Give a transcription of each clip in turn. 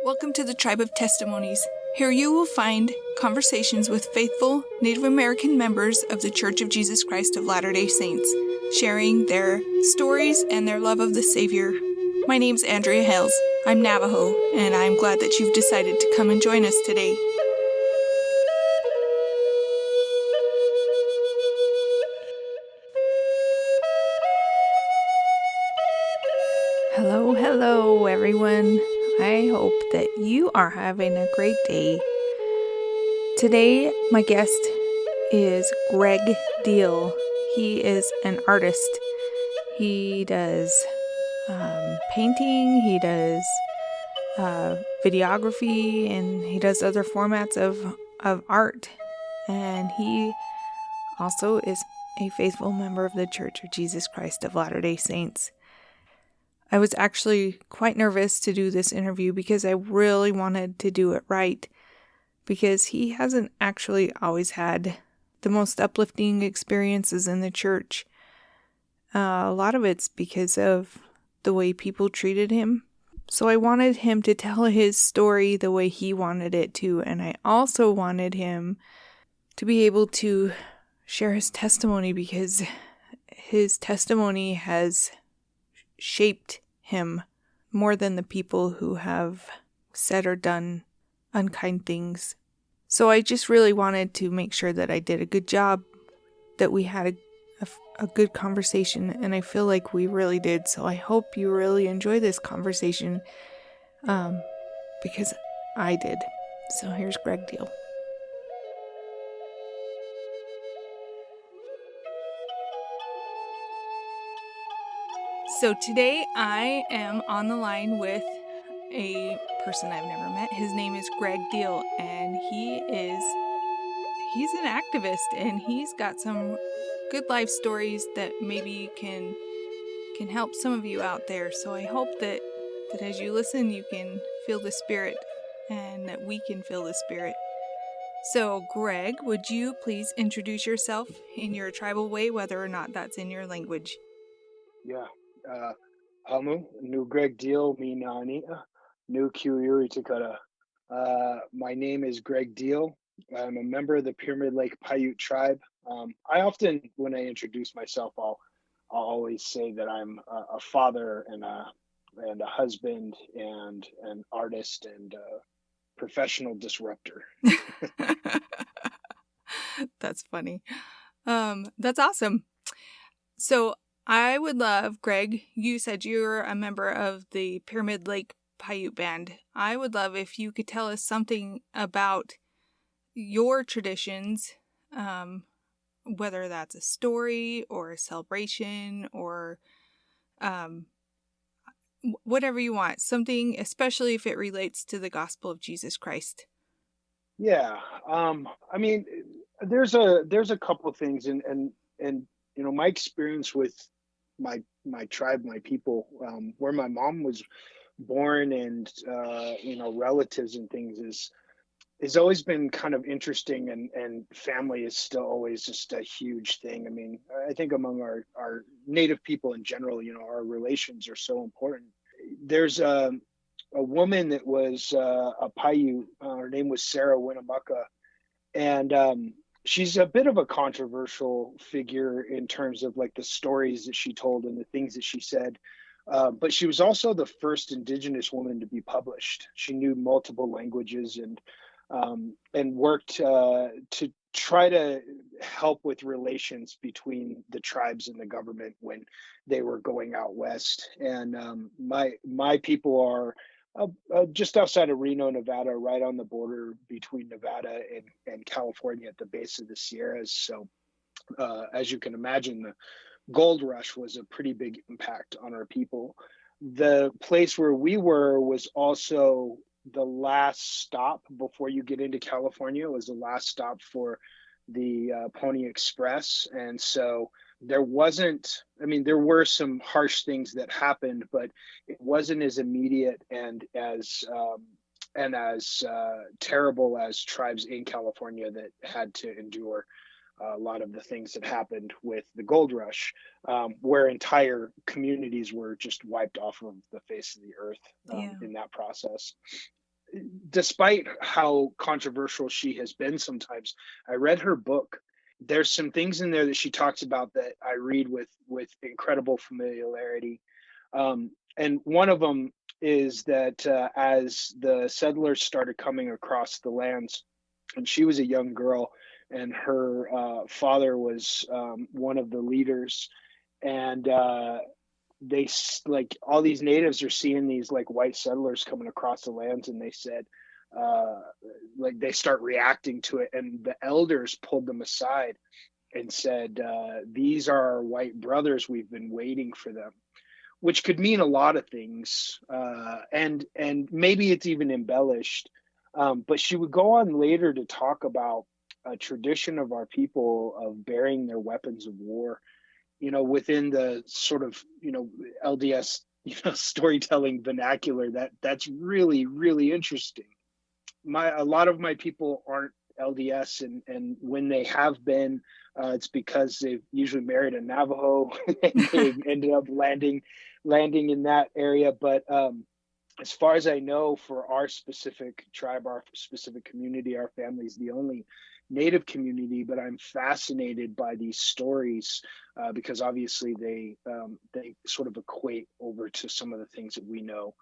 Welcome to the Tribe of Testimonies. Here you will find conversations with faithful Native American members of the Church of Jesus Christ of Latter-day Saints, sharing their stories and their love of the Savior. My name's Andrea Hales. I'm Navajo, and I'm glad that you've decided to come and join us today. Hello, everyone. I hope that you are having a great day. Today, my guest is Gregg Deal. He is an artist. He does painting, he does videography, and he does other formats of art. And he also is a faithful member of the Church of Jesus Christ of Latter-day Saints. I was actually quite nervous to do this interview because I really wanted to do it right, because he hasn't actually always had the most uplifting experiences in the church. A lot of it's because of the way people treated him. So I wanted him to tell his story the way he wanted it to, and I also wanted him to be able to share his testimony, because his testimony has shaped him more than the people who have said or done unkind things. So I just really wanted to make sure that I did a good job, that we had a good conversation, and I feel like we really did. So I hope you really enjoy this conversation, because I did. So here's Gregg Deal. So today I am on the line with a person I've never met. His name is Gregg Deal, and he's an activist, and he's got some good life stories that maybe can help some of you out there. So I hope that as you listen, you can feel the Spirit, and that we can feel the Spirit. So Gregg, would you please introduce yourself in your tribal way, whether or not that's in your language? Yeah. Hamu, nu Gregg Deal, mi nani, nu Kiuyuri Takata. My name is Gregg Deal. I'm a member of the Pyramid Lake Paiute tribe. I often, when I introduce myself, I'll always say that I'm a father and a husband and an artist and a professional disruptor. That's funny. That's awesome. So I would love, Gregg, you said you're a member of the Pyramid Lake Paiute Band. I would love if you could tell us something about your traditions, whether that's a story or a celebration or whatever you want. Something, especially if it relates to the gospel of Jesus Christ. Yeah. I mean, there's a couple of things, and you know, my experience with my tribe, my people, where my mom was born, and you know, relatives and things is always been kind of interesting, and family is still always just a huge thing. I mean, I think among our native people in general, you know, our relations are so important. There's a woman that was a Paiute. Her name was Sarah Winnemucca, and she's a bit of a controversial figure in terms of like the stories that she told and the things that she said. But she was also the first Indigenous woman to be published. She knew multiple languages and worked to try to help with relations between the tribes and the government when they were going out west. And my people are just outside of Reno, Nevada, right on the border between Nevada and California at the base of the Sierras. So, as you can imagine, the gold rush was a pretty big impact on our people. The place where we were was also the last stop before you get into California. It was the last stop for the Pony Express. And so there wasn't, I mean, there were some harsh things that happened, but it wasn't as immediate and as terrible as tribes in California that had to endure a lot of the things that happened with the gold rush, where entire communities were just wiped off of the face of the earth in that process. despite how controversial she has been sometimes, I read her book. There's some things in there that she talks about that I read with incredible familiarity. And one of them is that as the settlers started coming across the lands, and she was a young girl, and her father was one of the leaders, and they like all these natives are seeing these like white settlers coming across the lands, and they said uh like they start reacting to it, and the elders pulled them aside and said, these are our white brothers, we've been waiting for them, which could mean a lot of things, and maybe it's even embellished. But she would go on later to talk about a tradition of our people of bearing their weapons of war, within the sort of, LDS, storytelling vernacular. That's really, really interesting. A lot of my people aren't LDS, and when they have been, it's because they've usually married a Navajo and they've ended up landing in that area. But as far as I know, for our specific tribe, our specific community, our family is the only Native community. But I'm fascinated by these stories because obviously they sort of equate over to some of the things that we know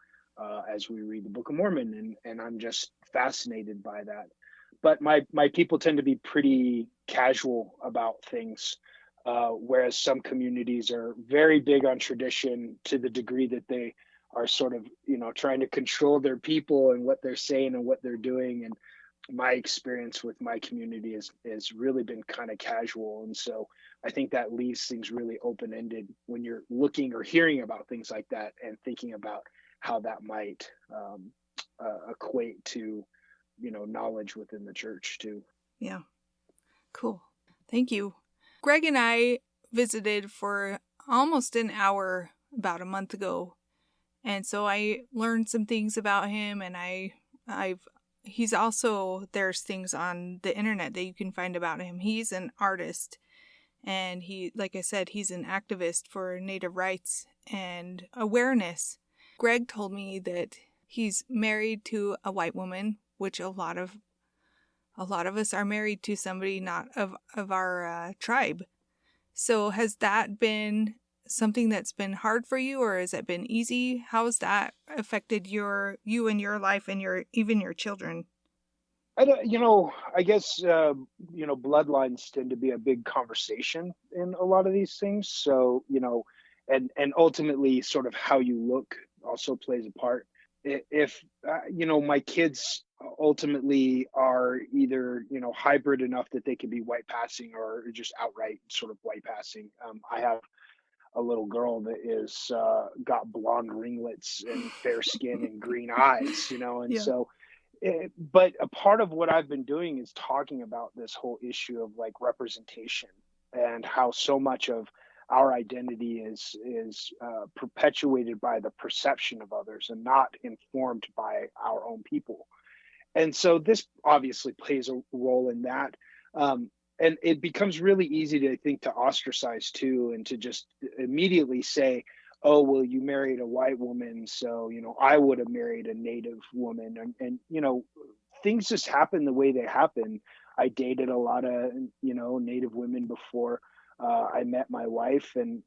as we read the Book of Mormon, and I'm just fascinated by that. But my people tend to be pretty casual about things, whereas some communities are very big on tradition to the degree that they are sort of, trying to control their people and what they're saying and what they're doing. And my experience with my community has really been kind of casual. And so I think that leaves things really open-ended when you're looking or hearing about things like that and thinking about how that might equate to, knowledge within the church too. Yeah. Cool. Thank you. Gregg and I visited for almost an hour about a month ago. And so I learned some things about him, and he's also, there's things on the internet that you can find about him. He's an artist, and he, like I said, he's an activist for Native rights and awareness. Gregg told me that he's married to a white woman, which a lot of us are married to somebody not of our tribe. So has that been something that's been hard for you, or has it been easy? How has that affected you and your life and even your children? I don't, I guess, bloodlines tend to be a big conversation in a lot of these things. So, and ultimately sort of how you look also plays a part. If, my kids ultimately are either, hybrid enough that they can be white passing or just outright sort of white passing. I have a little girl that is got blonde ringlets and fair skin and green eyes, and Yeah. so but a part of what I've been doing is talking about this whole issue of like representation and how so much of our identity is perpetuated by the perception of others and not informed by our own people. And so this obviously plays a role in that. And it becomes really easy to think to ostracize too, and to just immediately say, oh, well, you married a white woman, so, I would have married a Native woman. And things just happen the way they happen. I dated a lot of, Native women before I met my wife, and,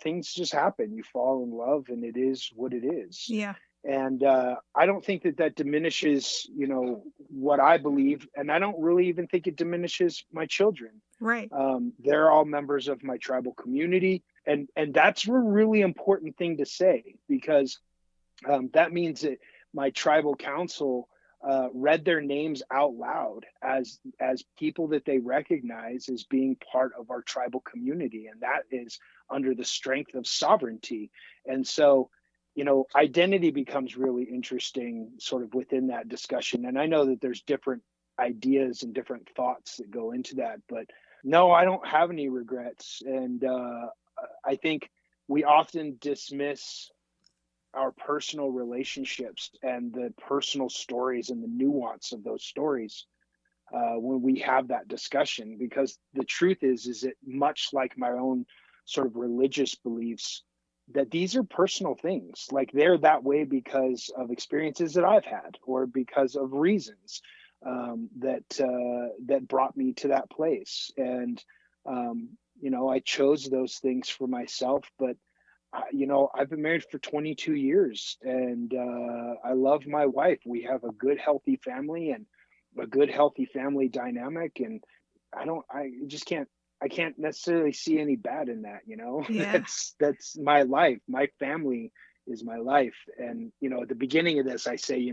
things just happen. You fall in love, and it is what it is. Yeah. And I don't think that diminishes, what I believe. And I don't really even think it diminishes my children. Right. They're all members of my tribal community. And that's a really important thing to say, because that means that my tribal council read their names out loud as people that they recognize as being part of our tribal community. And that is under the strength of sovereignty. And so, identity becomes really interesting sort of within that discussion. And I know that there's different ideas and different thoughts that go into that, but no, I don't have any regrets. And I think we often dismiss our personal relationships and the personal stories and the nuance of those stories when we have that discussion, because the truth is that much like my own sort of religious beliefs, that these are personal things. Like they're that way because of experiences that I've had, or because of reasons that brought me to that place. And I chose those things for myself. But I've been married for 22 years, and I love my wife. We have a good, healthy family, and a good, healthy family dynamic. And I just can't, I can't necessarily see any bad in that. Yeah. That's my life. My family is my life. And, at the beginning of this, I say,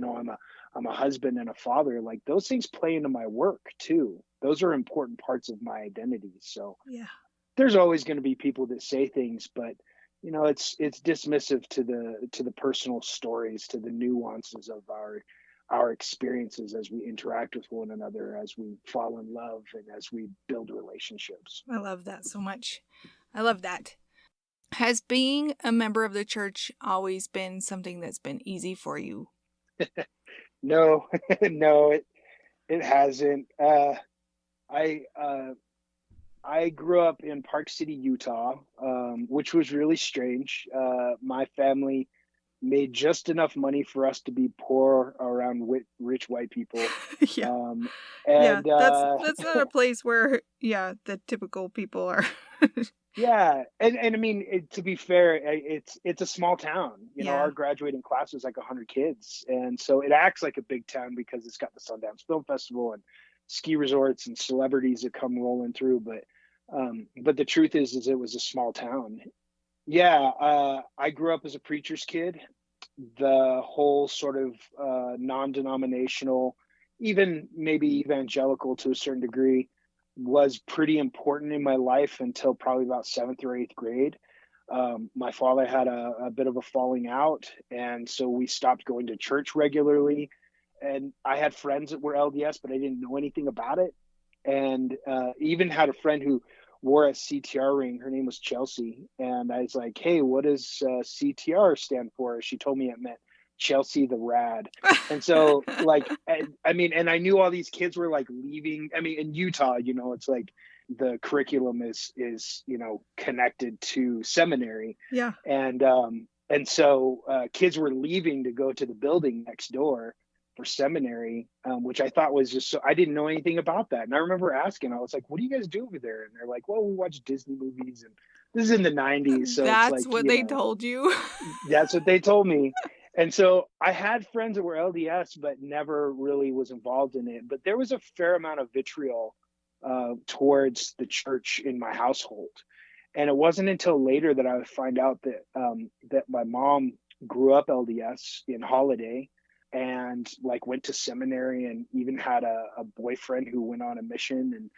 I'm a husband and a father. Like those things play into my work too. Those are important parts of my identity. So Yeah. there's always going to be people that say things, but it's dismissive to the personal stories, to the nuances of our experiences as we interact with one another, as we fall in love, and as we build relationships. I love that so much. I love that. Has being a member of the church always been something that's been easy for you? No, no, it hasn't. I I grew up in Park City, Utah, which was really strange. My family made just enough money for us to be poor around rich white people. Yeah. Um, Yeah. and That's not a place where, yeah, the typical people are. Yeah, and I mean, to be fair, it's a small town. Yeah. Our graduating class was like 100 kids, and so it acts like a big town because it's got the Sundance Film Festival and ski resorts and celebrities that come rolling through. But the truth is it was a small town. Yeah, I grew up as a preacher's kid. The whole sort of non-denominational, even maybe evangelical to a certain degree, was pretty important in my life until probably about seventh or eighth grade. My father had a bit of a falling out, and so we stopped going to church regularly. And I had friends that were LDS, but I didn't know anything about it. And even had a friend who wore a CTR ring. Her name was Chelsea. And I was like, hey, what does CTR stand for? She told me it meant Chelsea the Rad. And so, like, I mean, and I knew all these kids were like leaving. I mean, in Utah, it's like the curriculum is connected to seminary. Yeah. And so kids were leaving to go to the building next door for seminary, which I thought was just so, I didn't know anything about that. And I remember asking, I was like, what do you guys do over there? And they're like, well, we watch Disney movies. And this is in the 90s. So it's That's like, what they told you. that's what they told me. And so I had friends that were LDS, but never really was involved in it. But there was a fair amount of vitriol towards the church in my household. And it wasn't until later that I would find out that my mom grew up LDS in Holiday, and like went to seminary, and even had a boyfriend who went on a mission.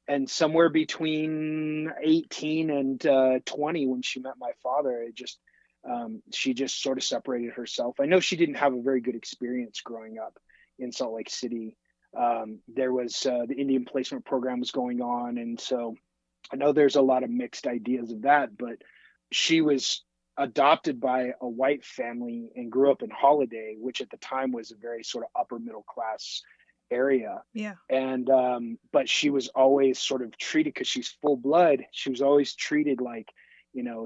And somewhere between 18 and 20, when she met my father, she just sort of separated herself. I know she didn't have a very good experience growing up in Salt Lake City. There was the Indian placement program was going on, and so I know there's a lot of mixed ideas of that. But she was adopted by a white family and grew up in Holiday, which at the time was a very sort of upper middle class area. Yeah. And but she was always sort of treated, because she's full blood, she was always treated like,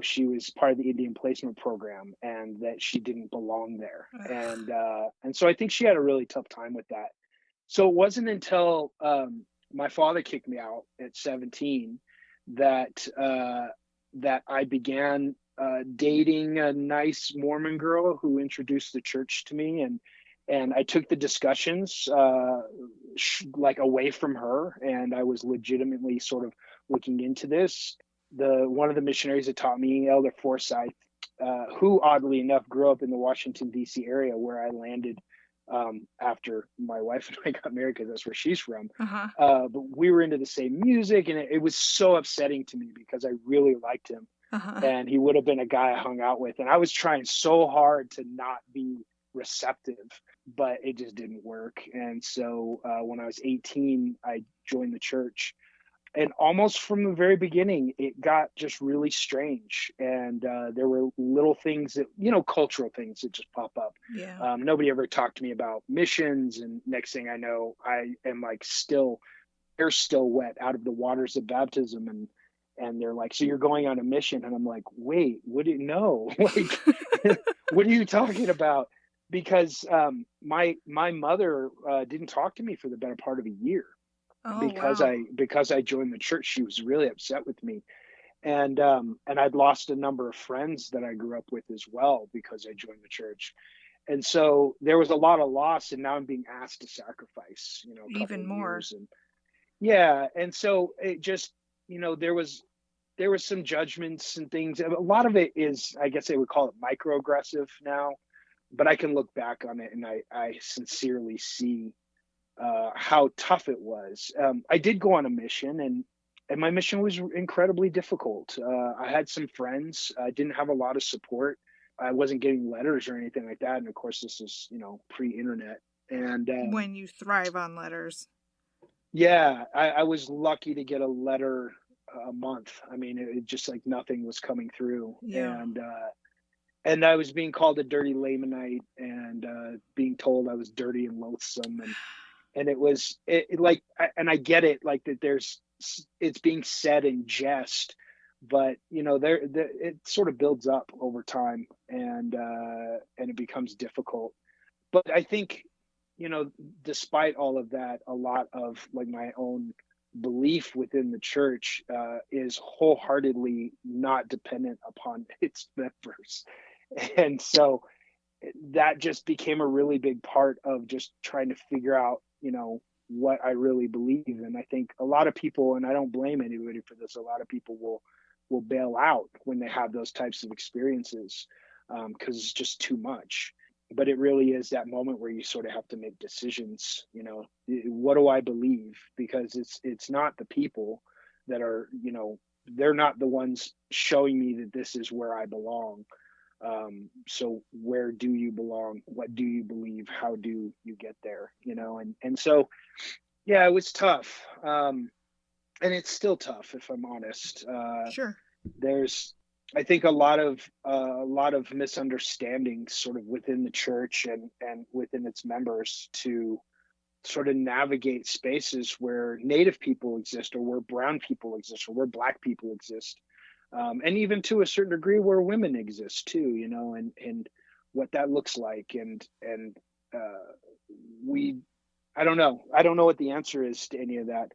she was part of the Indian placement program, and that she didn't belong there. And so I think she had a really tough time with that. So it wasn't until my father kicked me out at 17 that that I began dating a nice Mormon girl who introduced the church to me. And I took the discussions like away from her, and I was legitimately sort of looking into this. One of the missionaries that taught me, Elder Forsyth, who oddly enough grew up in the Washington D.C. area where I landed after my wife and I got married, because that's where she's from. Uh-huh. But we were into the same music, and it was so upsetting to me because I really liked him. Uh-huh. And he would have been a guy I hung out with. And I was trying so hard to not be receptive, but it just didn't work. And so when I was 18, I joined the church. And almost from the very beginning, it got just really strange. And there were little things that, cultural things that just pop up. Yeah. Nobody ever talked to me about missions. And next thing I know, I am like they're still wet out of the waters of baptism. And they're like, so you're going on a mission? And I'm like, wait, what do you know? Like, what are you talking about? Because my mother didn't talk to me for the better part of a year Oh, because wow. I joined the church. She was really upset with me, and I'd lost a number of friends that I grew up with as well because I joined the church. And so there was a lot of loss, and now I'm being asked to sacrifice, a couple Even of more. years. And yeah, and so it just, there was some judgments and things. A lot of it is, I guess they would call it microaggressive now, but I can look back on it and I sincerely see how tough it was. I did go on a mission, and my mission was incredibly difficult. I had some friends. I didn't have a lot of support. I wasn't getting letters or anything like that. And of course, this is, pre-internet. And When you thrive on letters. yeah, I was lucky to get a letter a month. I mean, it just like nothing was coming through. Yeah. And I was being called a dirty Lamanite, and being told I was dirty and loathsome. And it was like, and I get it, like that it's being said in jest, but there it sort of builds up over time, and it becomes difficult. But I think, despite all of that, a lot of like my own belief within the church is wholeheartedly not dependent upon its members. And so that just became a really big part of just trying to figure out, what I really believe. And I think a lot of people, and I don't blame anybody for this, a lot of people will bail out when they have those types of experiences, because it's just too much. But it really is that moment where you sort of have to make decisions. What do I believe? Because it's not the people that are, they're not the ones showing me that this is where I belong. So where do you belong? What do you believe? How do you get there? And so, yeah, it was tough. And it's still tough, if I'm honest. Sure. There's, I think, a lot of misunderstandings sort of within the church and within its members to sort of navigate spaces where Native people exist, or where brown people exist, or where Black people exist. And even to a certain degree where women exist too, and what that looks like. And we, I don't know. I don't know what the answer is to any of that.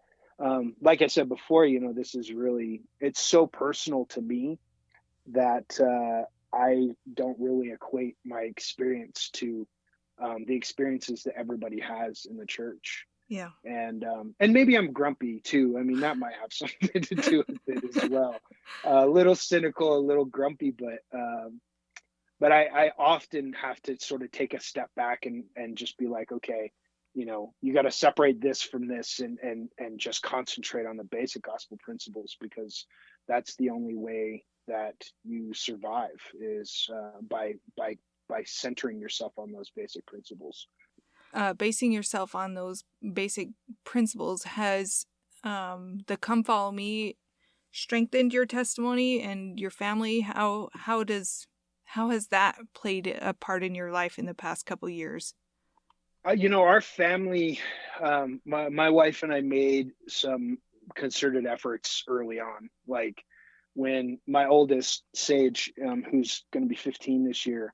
Like I said before, this is really, it's so personal to me that I don't really equate my experience to the experiences that everybody has in the church. Yeah. And maybe I'm grumpy too. I mean, that might have something to do with it as well. A little cynical, a little grumpy, but I often have to sort of take a step back and just be like, okay, you got to separate this from this, and just concentrate on the basic gospel principles, because that's the only way that you survive, is by centering yourself on those basic principles. Basing yourself on those basic principles, has the Come Follow Me strengthened your testimony and your family? How has that played a part in your life in the past couple years? Our family, my wife and I made some concerted efforts early on. Like when my oldest, Sage, who's going to be 15 this year,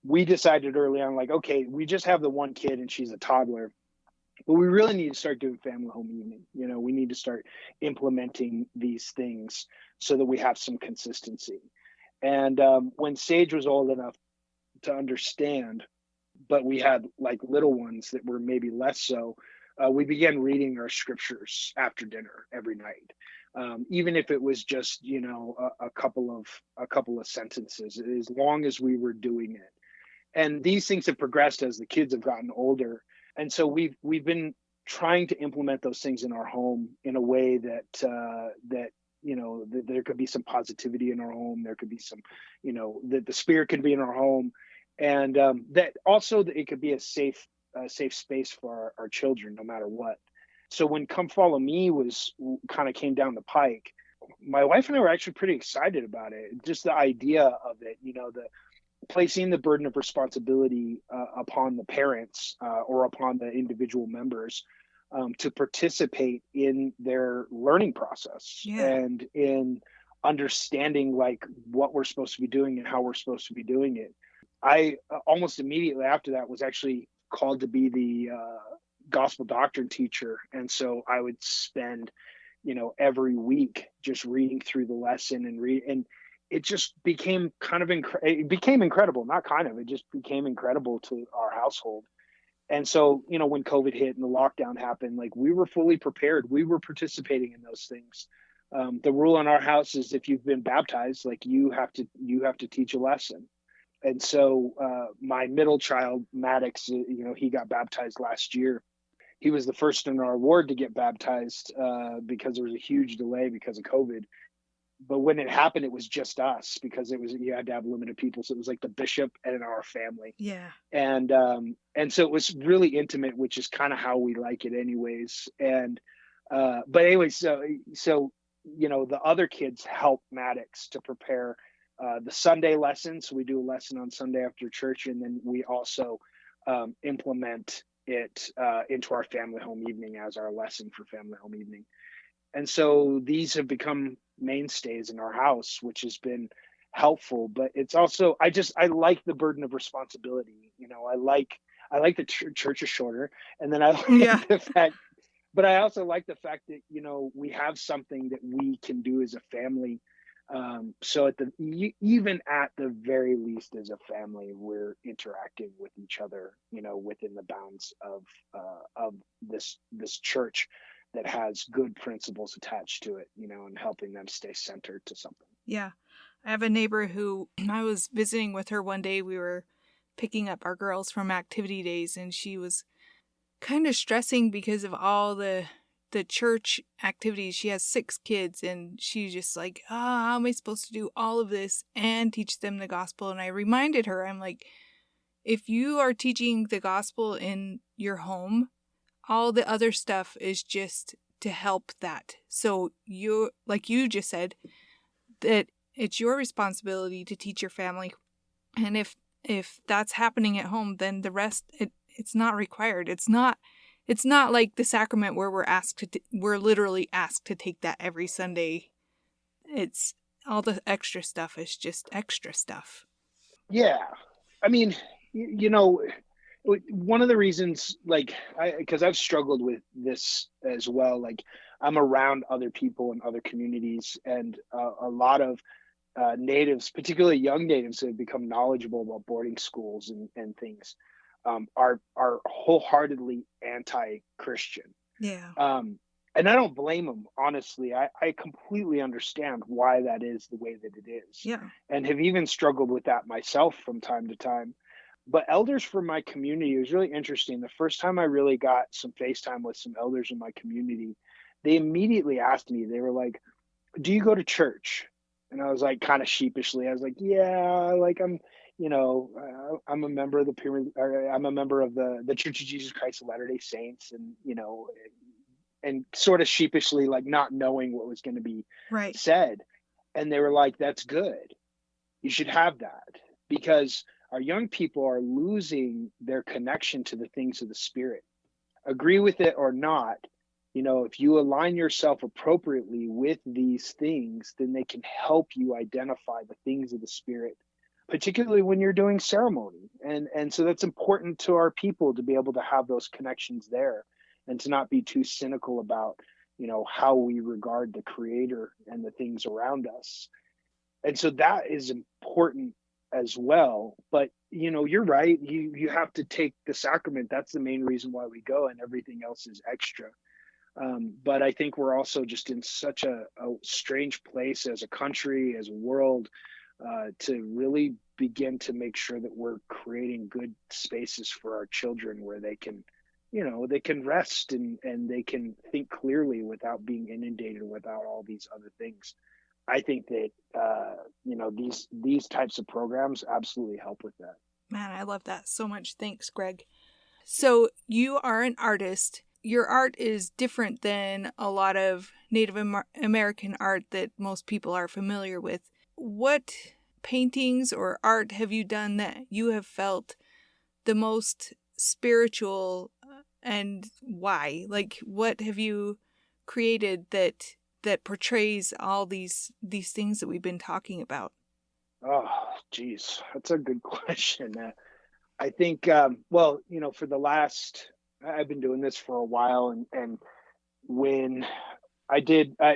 we decided early on, like, okay, we just have the one kid and she's a toddler, but we really need to start doing family home evening. We need to start implementing these things so that we have some consistency. And when Sage was old enough to understand, but we had like little ones that were maybe less so, we began reading our scriptures after dinner every night. Even if it was just, a couple of sentences, as long as we were doing it. And these things have progressed as the kids have gotten older. And so we've been trying to implement those things in our home in a way that there could be some positivity in our home. There could be some, that the spirit could be in our home, and that also that it could be a safe space for our children, no matter what. So when Come Follow Me was kind of came down the pike, my wife and I were actually pretty excited about it. Just the idea of it, the placing the burden of responsibility upon the parents, or upon the individual members, to participate in their learning process and in understanding like what we're supposed to be doing and how we're supposed to be doing it. I almost immediately after that was actually called to be the gospel doctrine teacher. And so I would spend, every week just reading through the lesson and it just became it became incredible, not kind of, it just became incredible to our household. And so, when COVID hit and the lockdown happened, like we were fully prepared. We were participating in those things. The rule in our house is if you've been baptized, like you have to teach a lesson. And so my middle child, Maddox, he got baptized last year. He was the first in our ward to get baptized because there was a huge delay because of COVID. But when it happened, it was just us because you had to have limited people. So it was like the bishop and our family. Yeah. And so it was really intimate, which is kind of how we like it anyways. And, but anyway, so, the other kids help Maddox to prepare the Sunday lesson. So we do a lesson on Sunday after church. And then we also implement it into our family home evening as our lesson for family home evening. And so these have become mainstays in our house, which has been helpful. But it's also, I like the burden of responsibility. I like the church is shorter, and then I like the fact, but I also like the fact that we have something that we can do as a family. So even at the very least, as a family, we're interacting with each other, within the bounds of this church that has good principles attached to it, and helping them stay centered to something. Yeah. I have a neighbor who I was visiting with her one day. We were picking up our girls from activity days, and she was kind of stressing because of all the church activities. She has 6 kids, and she's just like, how am I supposed to do all of this and teach them the gospel? And I reminded her, I'm like, if you are teaching the gospel in your home, all the other stuff is just to help that. So you, like you just said, that it's your responsibility to teach your family. And if that's happening at home, then the rest, it's not required. It's not like the sacrament where we're literally asked to take that every Sunday. It's all the extra stuff is just extra stuff. Yeah. I mean, one of the reasons, because I've struggled with this as well, like I'm around other people in other communities, and a lot of natives, particularly young natives who have become knowledgeable about boarding schools and things, are wholeheartedly anti-Christian. Yeah. And I don't blame them, honestly. I completely understand why that is the way that it is. Yeah. And have even struggled with that myself from time to time. But elders from my community, it was really interesting. The first time I really got some FaceTime with some elders in my community, they immediately asked me, they were like, do you go to church? And I was like, kind of sheepishly, I was like, yeah, like I'm a member of I'm a member of the Church of Jesus Christ of Latter-day Saints, and sort of sheepishly, like not knowing what was going to be said. And they were like, that's good. You should have that, because our young people are losing their connection to the things of the Spirit. Agree with it or not, if you align yourself appropriately with these things, then they can help you identify the things of the Spirit, particularly when you're doing ceremony. And so that's important to our people, to be able to have those connections there and to not be too cynical about, how we regard the Creator and the things around us. And so that is important as well. But, you're right. You have to take the sacrament. That's the main reason why we go, and everything else is extra. But I think we're also just in such a strange place as a country, as a world, to really begin to make sure that we're creating good spaces for our children where they can, they can rest and they can think clearly without being inundated without all these other things. I think that, these types of programs absolutely help with that. Man, I love that so much. Thanks, Gregg. So you are an artist. Your art is different than a lot of Native American art that most people are familiar with. What paintings or art have you done that you have felt the most spiritual and why? Like, what have you created that portrays all these things that we've been talking about? Oh, geez, that's a good question. I think, well, for the last, I've been doing this for a while, and when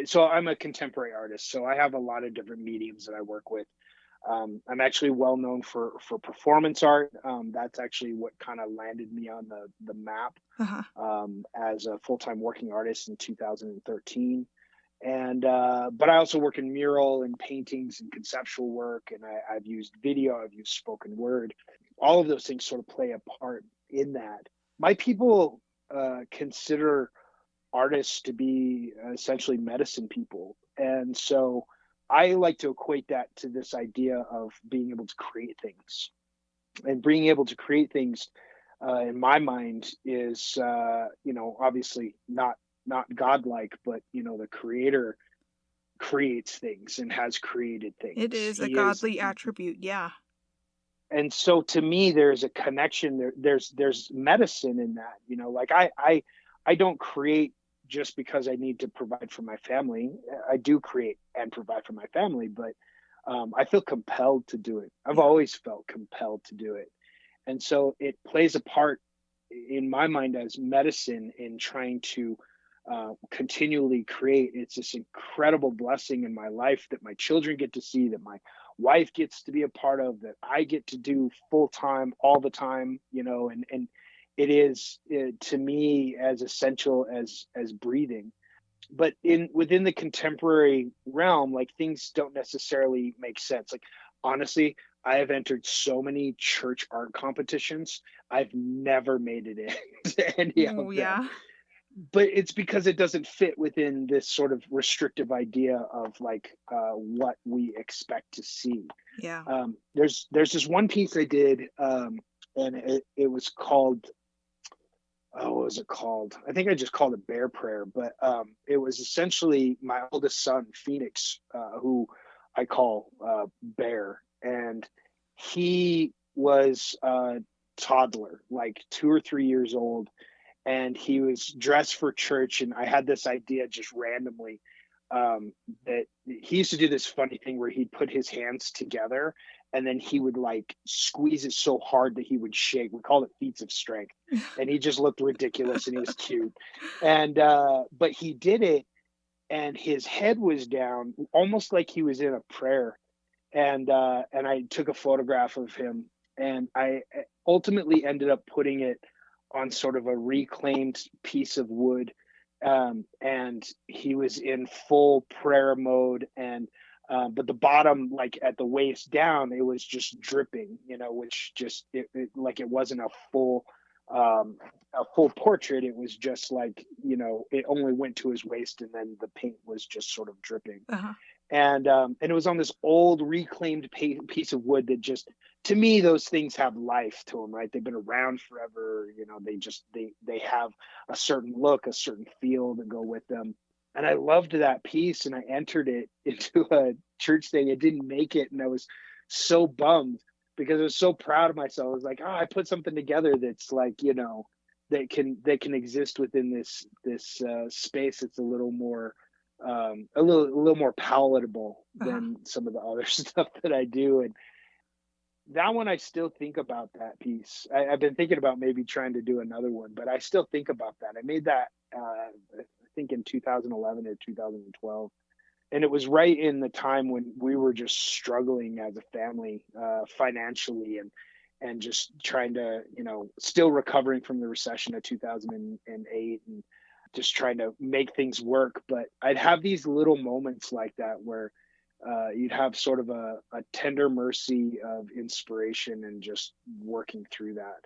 so I'm a contemporary artist, so I have a lot of different mediums that I work with. I'm actually well known for performance art. That's actually what kind of landed me on the map Uh-huh. as a full-time working artist in 2013. And but I also work in mural and paintings and conceptual work, and I've used video, I've used spoken word. All of those things sort of play a part in that. My people consider artists to be essentially medicine people, and so I like to equate that to this idea of being able to create things, and being able to create things in my mind is obviously not godlike, but the creator creates things and has created It things. is a He is. godly attribute, yeah. And so to me there's a connection there. There's medicine in that. Like I don't create just because I need to provide for my family. I do create and provide for my family, but I feel compelled to do it. I've Yeah. always felt compelled to do it. And so it plays a part in my mind as medicine in trying to continually create. It's this incredible blessing in my life that my children get to see, that my wife gets to be a part of, that I get to do full time all the time, and it is to me as essential as breathing. But within the contemporary realm, like, things don't necessarily make sense. Like, honestly, I have entered so many church art competitions. I've never made it into any Oh, of them, yeah. but it's because it doesn't fit within this sort of restrictive idea of like what we expect to see. Yeah. There's this one piece I did, and it was called, oh, what was it called? I think I just called it Bear Prayer, but it was essentially my oldest son, Phoenix, who I call Bear, and he was a toddler, like 2 or 3 years old, and he was dressed for church. And I had this idea just randomly, that he used to do this funny thing where he'd put his hands together and then he would like squeeze it so hard that he would shake. We called it feats of strength. And he just looked ridiculous and he was cute. And but he did it, and his head was down almost like he was in a prayer. And I took a photograph of him, and I ultimately ended up putting it on sort of a reclaimed piece of wood, and he was in full prayer mode, and but the bottom, like at the waist down, it was just dripping, which just like it wasn't a full portrait. It was just like, it only went to his waist, and then the paint was just sort of dripping. Uh-huh. And it was on this old reclaimed piece of wood that just, to me, those things have life to them, right? They've been around forever. They have a certain look, a certain feel that go with them. And I loved that piece, and I entered it into a church thing. It didn't make it, and I was so bummed because I was so proud of myself. I was like, oh, I put something together that's like, that can exist within this space that's a little more a little more palatable Uh-huh. than some of the other stuff that I do. And that one, I still think about that piece. I've been thinking about maybe trying to do another one, but I still think about that. I made that I think in 2011 or 2012, and it was right in the time when we were just struggling as a family financially, and just trying to, still recovering from the recession of 2008, and just trying to make things work. But I'd have these little moments like that where you'd have sort of a tender mercy of inspiration and just working through that.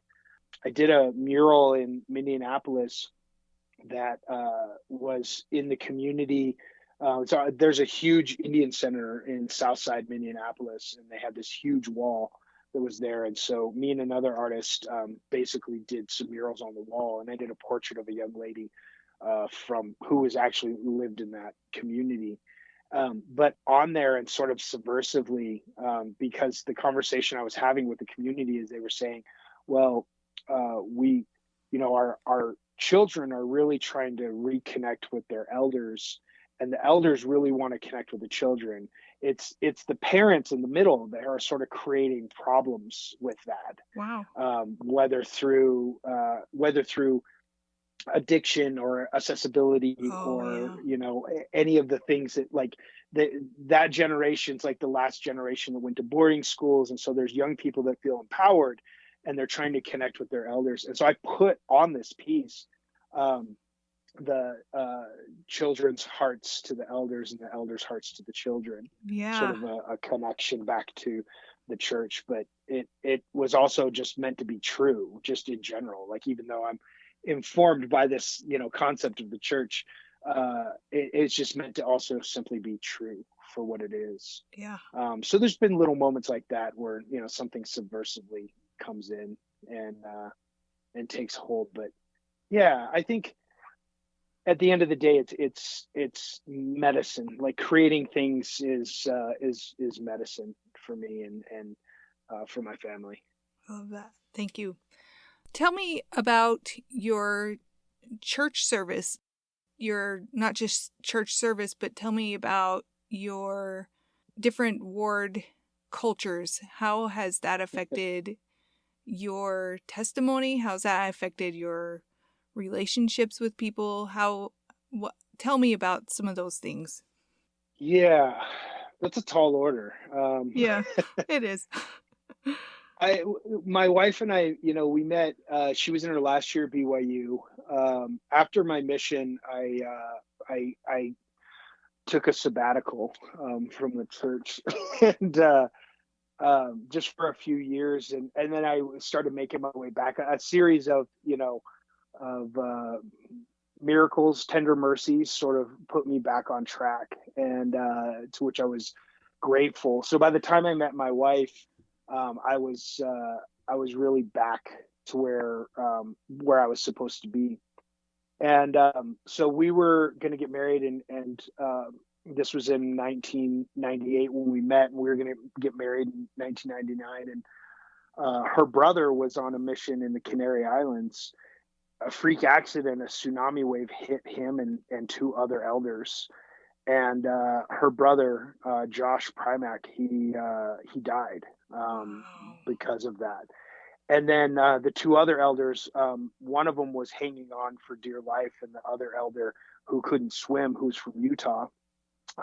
I did a mural in Minneapolis that was in the community. So there's a huge Indian center in Southside Minneapolis, and they had this huge wall that was there. And so me and another artist basically did some murals on the wall, and I did a portrait of a young lady from who was actually lived in that community. But on there, and sort of subversively, because the conversation I was having with the community is they were saying, well, we, our children are really trying to reconnect with their elders, and the elders really want to connect with the children. It's the parents in the middle that are sort of creating problems with that, Wow. whether through addiction or accessibility, Oh, or yeah. any of the things that, like, that generation's like the last generation that went to boarding schools, and so there's young people that feel empowered and they're trying to connect with their elders. And so I put on this piece, um, the children's hearts to the elders and the elders' hearts to the children, sort Yeah. of a connection back to the church. But it was also just meant to be true, just in general. Like, even though I'm informed by this, concept of the church, it's just meant to also simply be true for what it is. Yeah. So there's been little moments like that where something subversively comes in and takes hold. But yeah, I think at the end of the day, it's medicine. Like, creating things is medicine for me, and for my family. I love that. Thank you. Tell me about your church service. Your not just church service, but tell me about your different ward cultures. How has that affected your testimony? How's that affected your relationships with people? Tell me about some of those things. Yeah, that's a tall order. Yeah, it is. I My wife and I, we met. She was in her last year at BYU. After my mission, I took a sabbatical from the church, and just for a few years, and then I started making my way back. A series of of miracles, tender mercies, sort of put me back on track, and to which I was grateful. So by the time I met my wife, I was really back to where I was supposed to be. And so we were going to get married, and this was in 1998 when we met, and we were going to get married in 1999. And her brother was on a mission in the Canary Islands. A freak accident, a tsunami wave hit him and two other elders. And her brother, Josh Primack, he died Wow. because of that. And then the two other elders, one of them was hanging on for dear life, and the other elder, who couldn't swim, who's from Utah,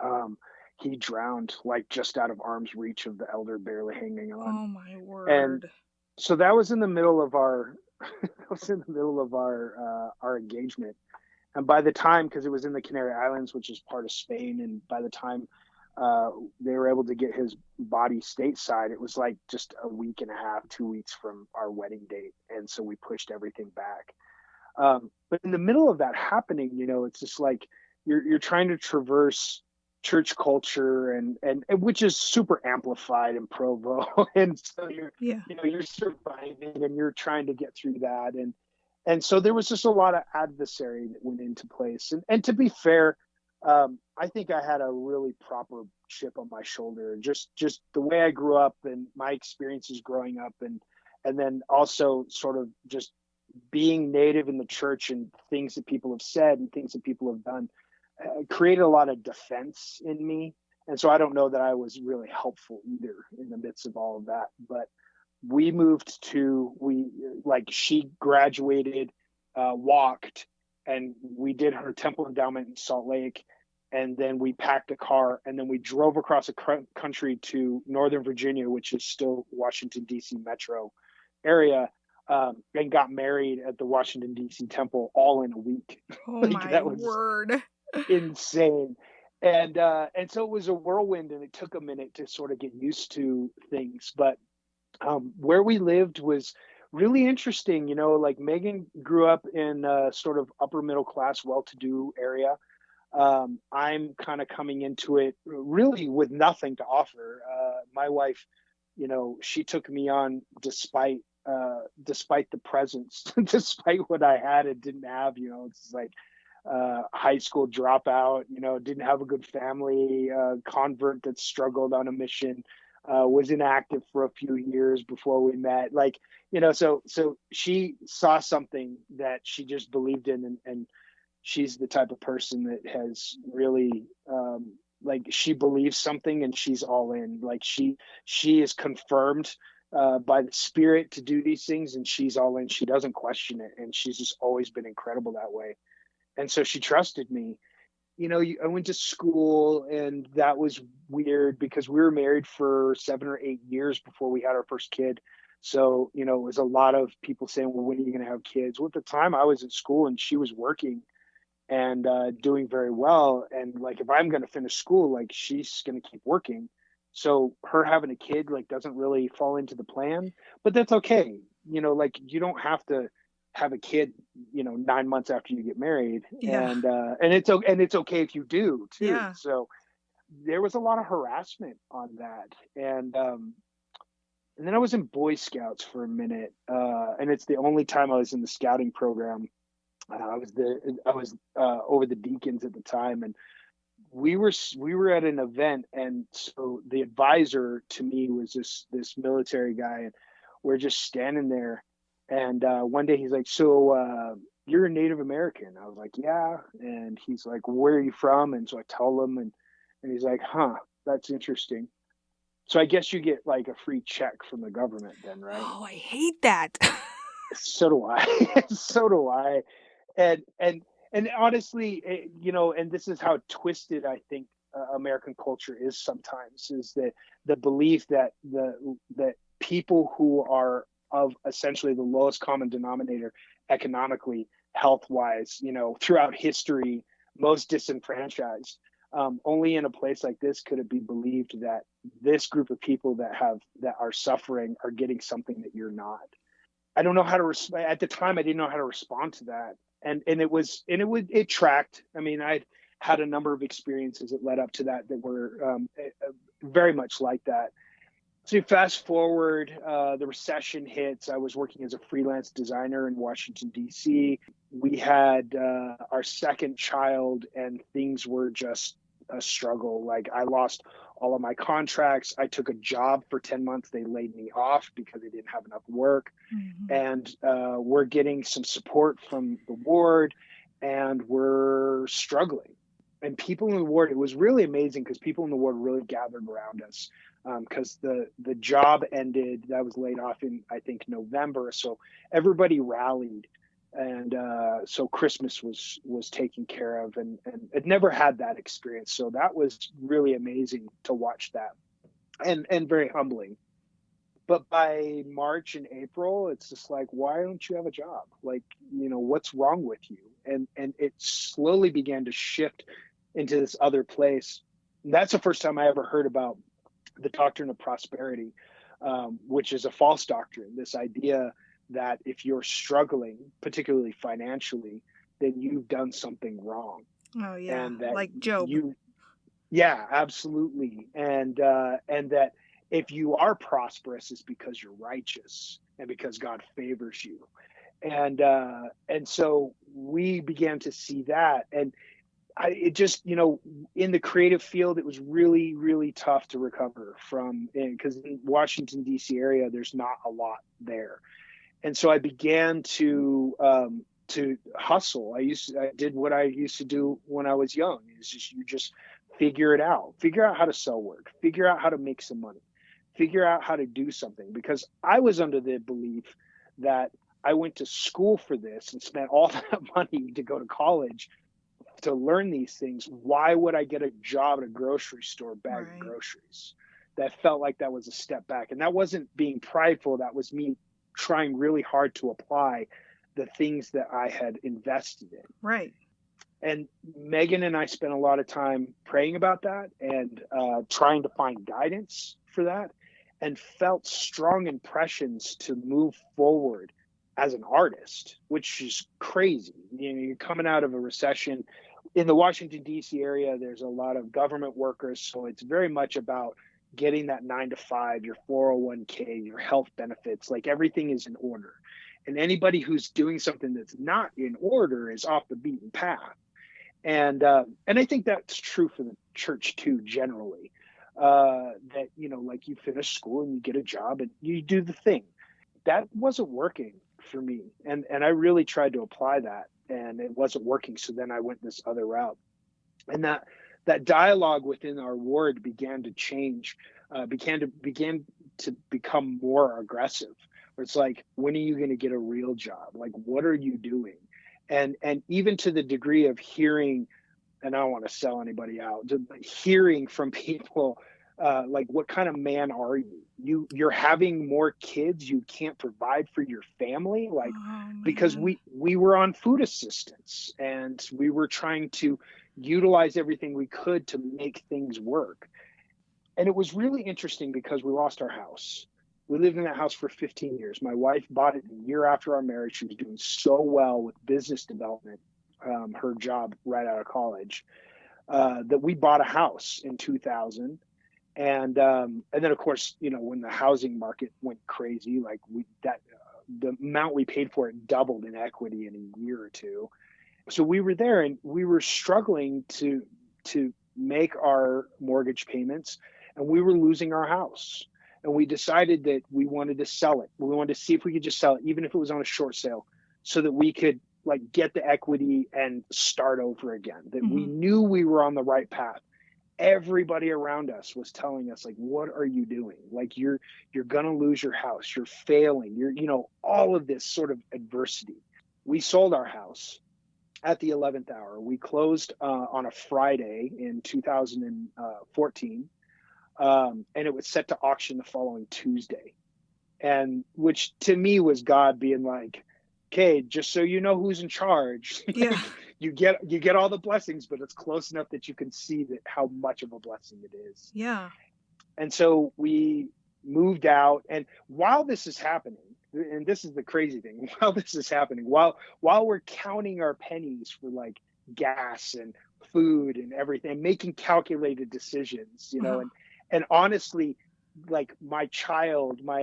um, he drowned, like, just out of arm's reach of the elder barely hanging on. Oh my And word. so that was in the middle of our that was in the middle of our engagement. And by the time, because it was in the Canary Islands, which is part of Spain, and by the time they were able to get his body stateside, it was like just a week and a half, 2 weeks from our wedding date. And so we pushed everything back. But in the middle of that happening, it's just like you're trying to traverse church culture, and which is super amplified in Provo. And so Yeah. you're surviving, and you're trying to get through that. And so there was just a lot of adversary that went into place. And to be fair, I think I had a really proper chip on my shoulder. Just the way I grew up and my experiences growing up, and then also sort of just being native in the church, and things that people have said and things that people have done, created a lot of defense in me. And so I don't know that I was really helpful either in the midst of all of that. But she graduated, walked, and we did her temple endowment in Salt Lake. And then we packed a car, and then we drove across the country to Northern Virginia, which is still Washington, D.C. metro area, and got married at the Washington, D.C. temple all in a week. Oh Like, my that was word. insane. And so it was a whirlwind, and it took a minute to sort of get used to things. But where we lived was really interesting. Like, Megan grew up in a sort of upper middle class, well-to-do area. I'm kind of coming into it really with nothing to offer. My wife, she took me on despite the presence, despite what I had and didn't have. It's like high school dropout, didn't have a good family, convert that struggled on a mission. was inactive for a few years before we met. Like, so she saw something that she just believed in, and she's the type of person that has really, like, she believes something and she's all in. Like, she is confirmed by the Spirit to do these things, and she's all in. She doesn't question it, and she's just always been incredible that way. And so she trusted me. I went to school, and that was weird because we were married for 7 or 8 years before we had our first kid. So, it was a lot of people saying, well, when are you going to have kids? Well, at the time I was in school and she was working and doing very well. And like, if I'm going to finish school, like, she's going to keep working. So her having a kid, like, doesn't really fall into the plan, but that's okay. Like, you don't have to have a kid, 9 months after you get married. Yeah. And it's okay if you do too. Yeah. So there was a lot of harassment on that. And then I was in Boy Scouts for a minute. And it's the only time I was in the scouting program. I was over the deacons at the time, and we were at an event, and so the advisor to me was this military guy, and we're just standing there, and one day he's like, so you're a Native American? I was like, yeah. And he's like, where are you from? And so I tell him, and he's like, huh, that's interesting. So I guess you get like a free check from the government then, right? Oh, I hate that. So do I. So do I. And honestly, and this is how twisted I think American culture is sometimes, is that the belief that that people who are of essentially the lowest common denominator economically, health wise, throughout history, most disenfranchised, only in a place like this could it be believed that this group of people that are suffering are getting something that you're not. I don't know how to at the time I didn't know how to respond to that. And it tracked. I mean, I'd had a number of experiences that led up to that were very much like that. So you fast forward, the recession hits. I was working as a freelance designer in Washington, D.C. We had our second child, and things were just a struggle. Like, I lost all of my contracts. I took a job for 10 months. They laid me off because they didn't have enough work. Mm-hmm. And we're getting some support from the ward, and we're struggling. And people in the ward, it was really amazing because people in the ward really gathered around us, because the job ended. That was laid off in, I think, November. So everybody rallied. And so Christmas was taken care of, and I'd never had that experience. So that was really amazing to watch that, and very humbling. But by March and April, it's just like, why don't you have a job? Like, what's wrong with you? And it slowly began to shift into this other place. And that's the first time I ever heard about the doctrine of prosperity, which is a false doctrine. This idea that if you're struggling, particularly financially, then you've done something wrong. Oh yeah, And that like Job. Yeah, absolutely. And that if you are prosperous, it's because you're righteous and because God favors you. And so we began to see that. And it just, in the creative field, it was really, really tough to recover from, because in Washington, D.C. area, there's not a lot there. And so I began to hustle. I did what I used to do when I was young. It's just, you just figure out how to sell work, figure out how to make some money, figure out how to do something. Because I was under the belief that I went to school for this and spent all that money to go to college to learn these things. Why would I get a job at a grocery store bagging groceries? That felt like that was a step back. And that wasn't being prideful. That was me trying really hard to apply the things that I had invested in. Right. And Megan and I spent a lot of time praying about that and trying to find guidance for that, and felt strong impressions to move forward as an artist, which is crazy. You're coming out of a recession. In the Washington, D.C. area, there's a lot of government workers, so it's very much about getting that 9 to 5, your 401k, your health benefits, like everything is in order. And anybody who's doing something that's not in order is off the beaten path. And I think that's true for the church too, generally. that, like you finish school and you get a job and you do the thing. That wasn't working for me. And I really tried to apply that, and it wasn't working. So then I went this other route. And that dialogue within our ward began to change, began to become more aggressive. Where it's like, when are you going to get a real job? Like, what are you doing? And even to the degree of hearing, and I don't want to sell anybody out, just hearing from people, like, what kind of man are you? You're having more kids, you can't provide for your family, like, because we were on food assistance and we were trying to utilize everything we could to make things work. And it was really interesting because we lost our house. We lived in that house for 15 years. My wife bought it a year after our marriage. She was doing so well with business development, her job right out of college, that we bought a house in 2000. And then, of course, when the housing market went crazy, like the amount we paid for it doubled in equity in a year or two. So we were there and we were struggling to make our mortgage payments, and we were losing our house. And we decided that we wanted to sell it. We wanted to see if we could just sell it, even if it was on a short sale, so that we could like get the equity and start over again, that we knew we were on the right path. Everybody around us was telling us, like, what are you doing? Like, you're going to lose your house. You're failing. All of this sort of adversity. We sold our house at the 11th hour. We closed on a Friday in 2014. And it was set to auction the following Tuesday. And which to me was God being like, okay, just so you know who's in charge. Yeah. you get all the blessings, but it's close enough that you can see that how much of a blessing it is. Yeah. And so we moved out. And while this is happening, and this is the crazy thing, while this is happening, while we're counting our pennies for like gas and food and everything, making calculated decisions, and honestly, like my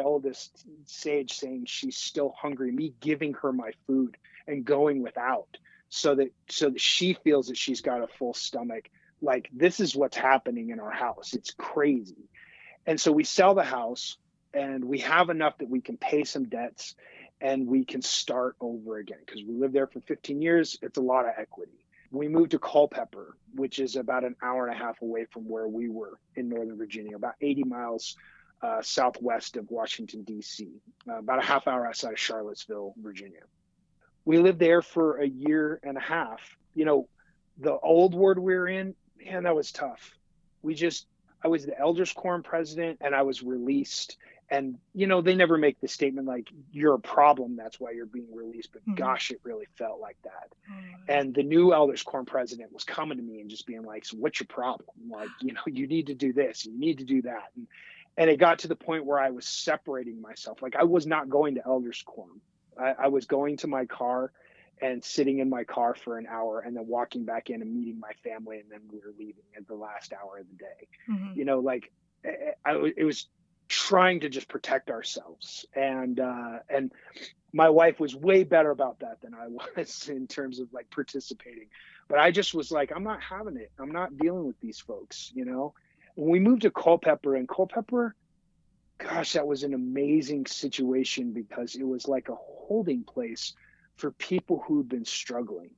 oldest Sage, saying she's still hungry, me giving her my food and going without so that she feels that she's got a full stomach. Like, this is what's happening in our house. It's crazy. And so we sell the house and we have enough that we can pay some debts and we can start over again, because we lived there for 15 years. It's a lot of equity. We moved to Culpeper, which is about an hour and a half away from where we were in Northern Virginia, about 80 miles southwest of Washington, D.C., about a half hour outside of Charlottesville, Virginia. We lived there for a year and a half. The old ward we were in, man, that was tough. I was the Elders Quorum president and I was released. And, they never make the statement like, you're a problem, that's why you're being released. But gosh, it really felt like that. And the new Elders Quorum president was coming to me and just being like, so what's your problem? Like, you need to do this, you need to do that. And it got to the point where I was separating myself. Like, I was not going to Elders Quorum. I was going to my car and sitting in my car for an hour and then walking back in and meeting my family. And then we were leaving at the last hour of the day. It was trying to just protect ourselves. And my wife was way better about that than I was in terms of like participating. But I just was like, I'm not having it. I'm not dealing with these folks, When we moved to Culpeper, gosh, that was an amazing situation because it was like a holding place for people who'd been struggling.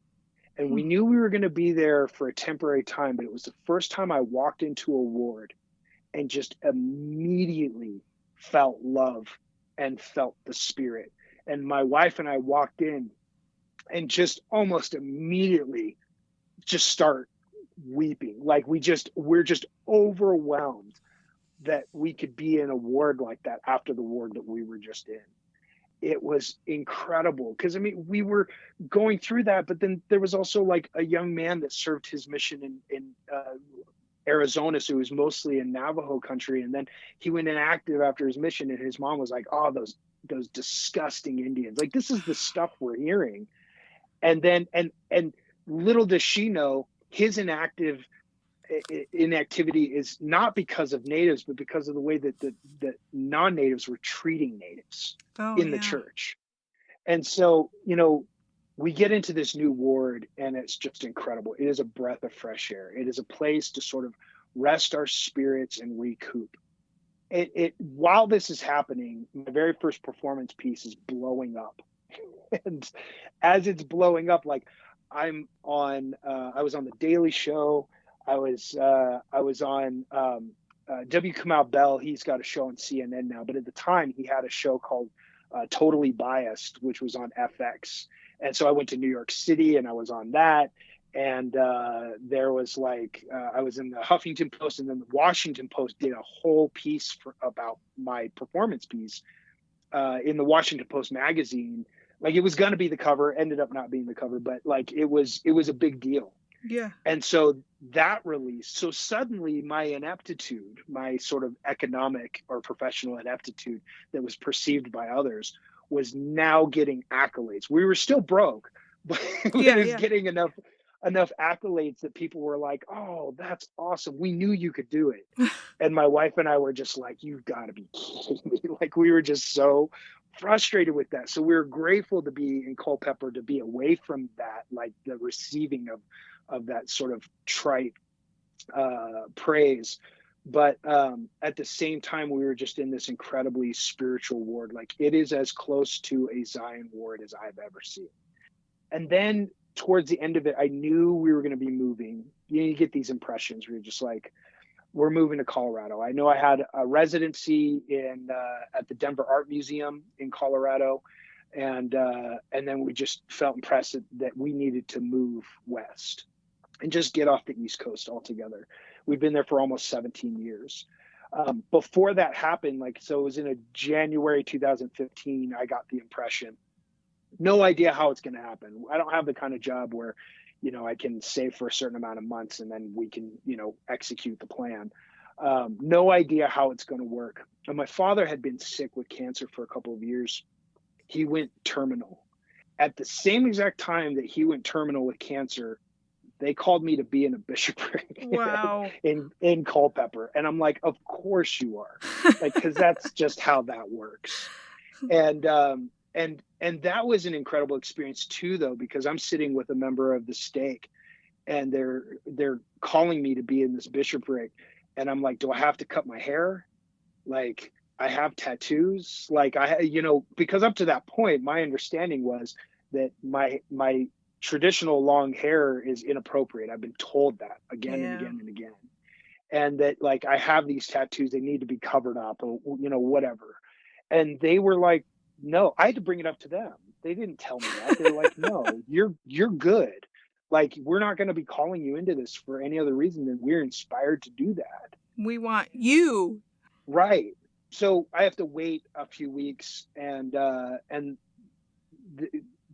And we knew we were going to be there for a temporary time, but it was the first time I walked into a ward and just immediately felt love and felt the Spirit. And my wife and I walked in and just almost immediately just start weeping. Like we're just overwhelmed that we could be in a ward like that after the ward that we were just in. It was incredible because, we were going through that, but then there was also like a young man that served his mission in Arizona. So he was mostly in Navajo country. And then he went inactive after his mission. And his mom was like, oh, those disgusting Indians. Like, this is the stuff we're hearing. And then, and little does she know, his inactivity is not because of natives, but because of the way that the non-natives were treating natives in the church. And so, we get into this new ward and it's just incredible. It is a breath of fresh air. It is a place to sort of rest our spirits, and recoup. While this is happening, my very first performance piece is blowing up. And as it's blowing up, like I was on the Daily Show. I was on W. Kamau Bell. He's got a show on CNN now, but at the time he had a show called Totally Biased, which was on FX. And so I went to New York City and I was on that. And there was I was in the Huffington Post, and then the Washington Post did a whole piece about my performance piece in the Washington Post magazine. Like, it was going to be the cover, ended up not being the cover, but like it was a big deal. Yeah. And so that released. So suddenly my ineptitude, my sort of economic or professional ineptitude that was perceived by others, was now getting accolades. We were still broke, but it was getting enough accolades that people were like, oh, that's awesome. We knew you could do it. And my wife and I were just like, you've got to be kidding me. Like, we were just so frustrated with that. So we were grateful to be in Culpeper, to be away from that, like the receiving of that sort of trite praise. But at the same time, we were just in this incredibly spiritual ward. Like, it is as close to a Zion ward as I've ever seen. And then towards the end of it, I knew we were going to be moving. You get these impressions where you're just like, we're moving to Colorado. I know I had a residency at the Denver Art Museum in Colorado. And then we just felt impressed that we needed to move west and just get off the East Coast altogether. We've been there for almost 17 years. Before that happened, so it was in January 2015, I got the impression. No idea how it's going to happen. I don't have the kind of job where, I can save for a certain amount of months and then we can, execute the plan. No idea how it's going to work. And my father had been sick with cancer for a couple of years. He went terminal. At the same exact time that he went terminal with cancer, they called me to be in a bishopric. Wow. in Culpeper. And I'm like, of course you are. Because that's just how that works. And that was an incredible experience too, though, because I'm sitting with a member of the stake and they're calling me to be in this bishopric. And I'm like, do I have to cut my hair? Like, I have tattoos. Like, because up to that point, my understanding was that my traditional long hair is inappropriate. I've been told that again and again and again. And that, like, I have these tattoos, they need to be covered up or, whatever. And they were like, no, I had to bring it up to them. They didn't tell me that. They're like, no, you're good. Like, we're not going to be calling you into this for any other reason than we're inspired to do that. We want you. Right. So I have to wait a few weeks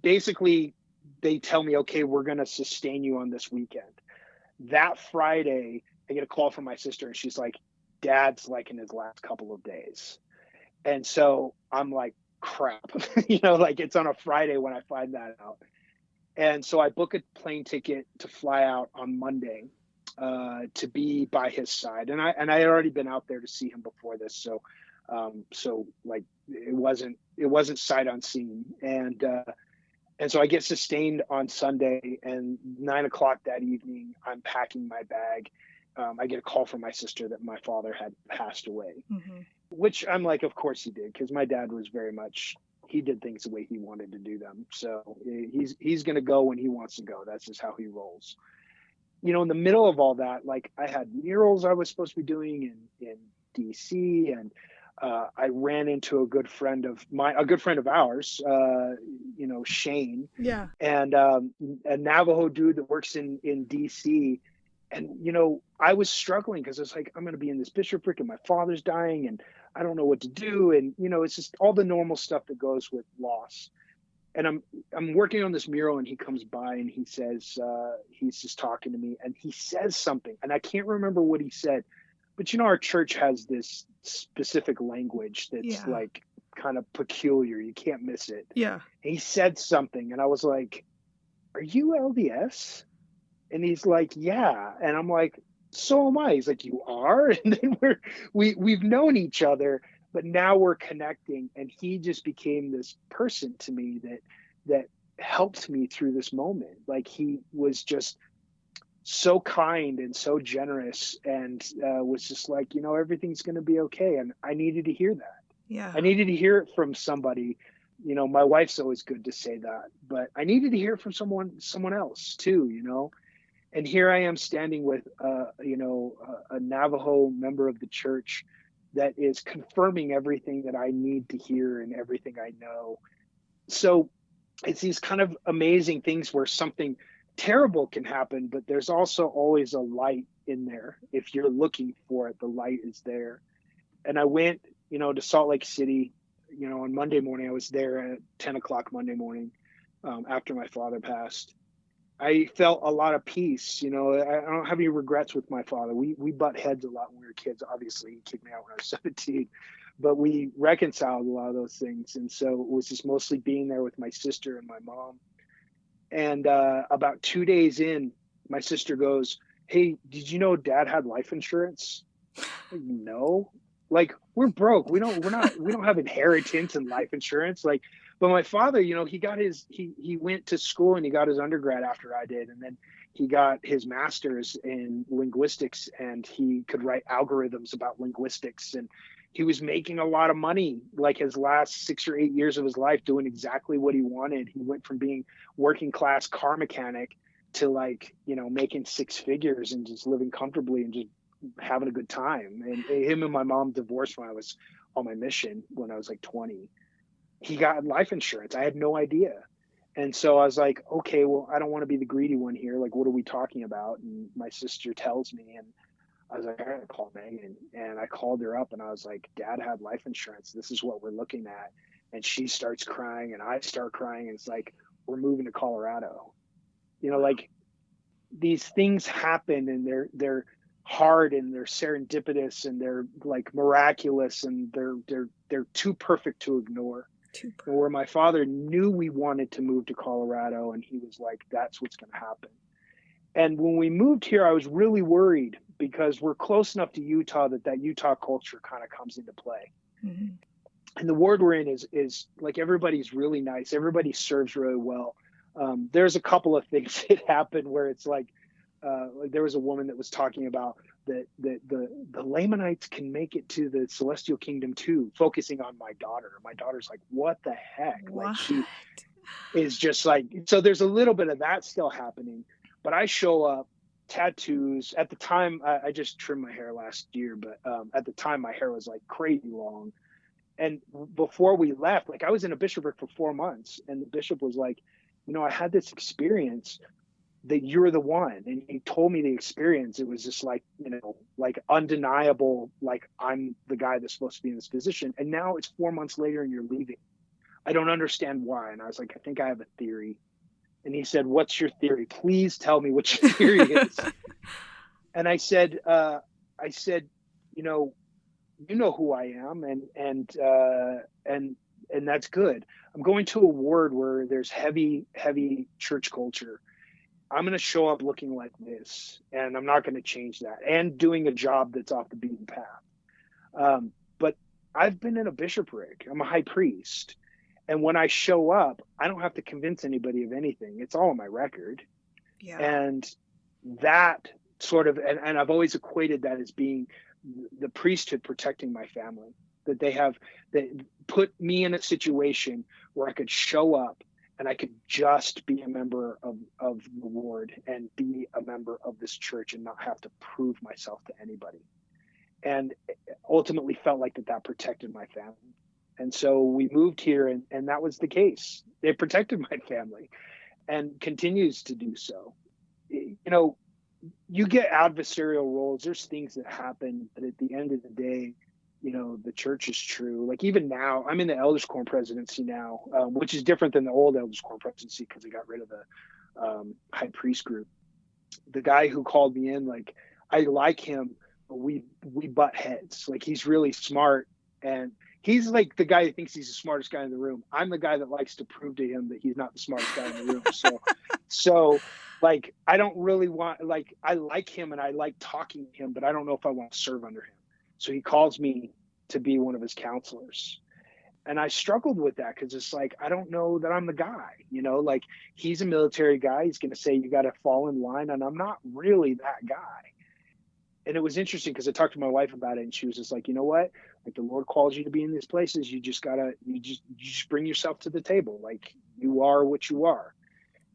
basically they tell me, okay, we're going to sustain you on this weekend. That Friday, I get a call from my sister and she's like, Dad's like in his last couple of days. And so I'm like, crap, it's on a Friday when I find that out. And so I book a plane ticket to fly out on Monday to be by his side. And I had already been out there to see him before this. So it wasn't sight unseen. And so I get sustained on Sunday, and 9:00 that evening, I'm packing my bag. I get a call from my sister that my father had passed away. Mm-hmm. Which I'm like, of course he did, because my dad was very much, he did things the way he wanted to do them. So he's going to go when he wants to go. That's just how he rolls. In the middle of all that, like, I had murals I was supposed to be doing in DC, and I ran into a good friend of ours, Shane. Yeah. And a Navajo dude that works in DC. And, I was struggling because it's like, I'm going to be in this bishopric and my father's dying and I don't know what to do. And, it's just all the normal stuff that goes with loss. And I'm working on this mural and he comes by and he says, he's just talking to me and he says something and I can't remember what he said, but, our church has this specific language that's like kind of peculiar. You can't miss it. Yeah. And he said something and I was like, are you LDS? And he's like, yeah. And I'm like, so am I. He's like, you are? And then we've known each other, but now we're connecting. And he just became this person to me that helped me through this moment. Like, he was just so kind and so generous, and was just like, everything's going to be okay. And I needed to hear that. Yeah. I needed to hear it from somebody. My wife's always good to say that, but I needed to hear it from someone else too. And here I am standing with, a Navajo member of the church that is confirming everything that I need to hear and everything I know. So it's these kind of amazing things where something terrible can happen, but there's also always a light in there. If you're looking for it, the light is there. And I went, to Salt Lake City, on Monday morning. I was there at 10 o'clock Monday morning, after my father passed. I felt a lot of peace. I don't have any regrets with my father. We butt heads a lot when we were kids. Obviously, he kicked me out when I was 17, but we reconciled a lot of those things. And so it was just mostly being there with my sister and my mom. And about 2 days in, my sister goes, "Hey, did you know Dad had life insurance?" Like, no, like, we're broke. We don't have inheritance and life insurance. Like, but my father, he got he went to school and he got his undergrad after I did. And then he got his master's in linguistics, and he could write algorithms about linguistics. And he was making a lot of money, like his last 6 or 8 years of his life, doing exactly what he wanted. He went from being working class car mechanic to, like, making six figures and just living comfortably and just having a good time. And him and my mom divorced when I was on my mission when I was like 20. He got life insurance. I had no idea. And so I was like, okay, well, I don't want to be the greedy one here. Like, what are we talking about? And my sister tells me, and I was like, I gotta call Megan. And I called her up and I was like, Dad had life insurance. This is what we're looking at. And she starts crying and I start crying. And it's like, we're moving to Colorado. Like, these things happen, and they're hard, and they're serendipitous, and they're like miraculous, and they're too perfect to ignore. Where my father knew we wanted to move to Colorado, and he was like, that's what's going to happen. And when we moved here, I was really worried because we're close enough to Utah that Utah culture kind of comes into play. Mm-hmm. And the ward we're in is like, everybody's really nice. Everybody serves really well. There's a couple of things that happen where it's like there was a woman that was talking about that the Lamanites can make it to the celestial kingdom too, focusing on my daughter. My daughter's like, what the heck? What? Like, she is just like, so there's a little bit of that still happening. But I show up, tattoos. At the time, I just trimmed my hair last year, but at the time my hair was like crazy long. And before we left, like, I was in a bishopric for 4 months, and the bishop was like, I had this experience that you're the one. And he told me the experience. It was just like, like undeniable, like, I'm the guy that's supposed to be in this position. And now it's 4 months later and you're leaving. I don't understand why. And I was like, I think I have a theory. And he said, what's your theory? Please tell me what your theory is. And I said, you know who I am, and that's good. I'm going to a ward where there's heavy church culture. I'm going to show up looking like this, and I'm not going to change that, and doing a job that's off the beaten path. But I've been in a bishopric. I'm a high priest. And when I show up, I don't have to convince anybody of anything. It's all on my record. Yeah. And that sort of, and I've always equated that as being the priesthood protecting my family, that they put me in a situation where I could show up and I could just be a member of the ward and be a member of this church and not have to prove myself to anybody. And ultimately felt like that protected my family. And so we moved here, and that was the case. It protected my family and continues to do so. You get adversarial roles. There's things that happen, but at the end of the day, the church is true. Like, even now, I'm in the elders quorum presidency now, which is different than the old elders quorum presidency because they got rid of the high priest group. The guy who called me in, like, I like him, but we butt heads. Like, he's really smart, and he's like the guy who thinks he's the smartest guy in the room. I'm the guy that likes to prove to him that he's not the smartest guy in the room. So like, I don't really want, like, I like him and I like talking to him, but I don't know if I want to serve under him. So he calls me to be one of his counselors. And I struggled with that because it's like, I don't know that I'm the guy, like he's a military guy. He's going to say, you got to fall in line. And I'm not really that guy. And it was interesting because I talked to my wife about it, and she was just like, you know what? Like the Lord calls you to be in these places. You just bring yourself to the table. Like you are what you are.